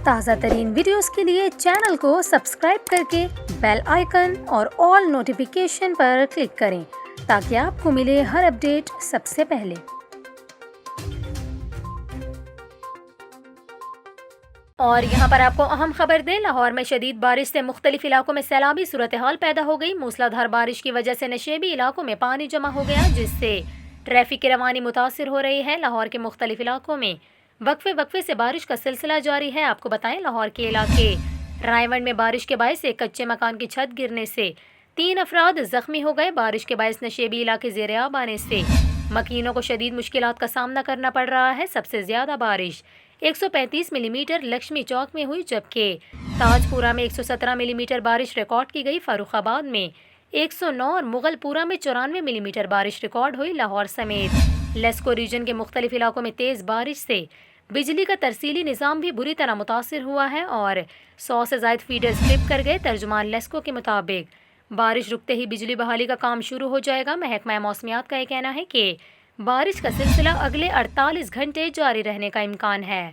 تازہ ترین ویڈیوز کے لیے چینل کو سبسکرائب کر کے بیل آئیکن اور آل نوٹیفیکیشن پر کلک کریں تاکہ آپ کو ملے ہر اپڈیٹ سب سے پہلے۔ اور یہاں پر آپ کو اہم خبر دیں، لاہور میں شدید بارش سے مختلف علاقوں میں سیلابی صورتحال پیدا ہو گئی۔ موسلادھار بارش کی وجہ سے نشیبی علاقوں میں پانی جمع ہو گیا، جس سے ٹریفک کی روانی متاثر ہو رہی ہے۔ لاہور کے مختلف علاقوں میں وقفے سے بارش کا سلسلہ جاری ہے۔ آپ کو بتائیں، لاہور کے علاقے رائے میں بارش کے باعث ایک کچے مکان کی چھت گرنے سے 3 افراد زخمی ہو گئے۔ بارش کے باعث نشیبی علاقے زیر آب آنے سے مکینوں کو شدید مشکلات کا سامنا کرنا پڑ رہا ہے۔ سب سے زیادہ بارش 135 ملی میٹر لکشمی چوک میں ہوئی، جبکہ تاج پورہ میں 117 ملی میٹر بارش ریکارڈ کی گئی۔ فاروق آباد میں 109 اور مغل پورہ میں 94 ملی میٹر بارش ریکارڈ ہوئی۔ لاہور سمیت لیسکو ریجن کے مختلف علاقوں میں تیز بارش سے بجلی کا ترسیلی نظام بھی بری طرح متاثر ہوا ہے اور 100 سے زائد فیڈر سلپ کر گئے۔ ترجمان لیسکو کے مطابق بارش رکتے ہی بجلی بحالی کا کام شروع ہو جائے گا۔ محکمہ موسمیات کا یہ کہنا ہے کہ بارش کا سلسلہ اگلے 48 گھنٹے جاری رہنے کا امکان ہے۔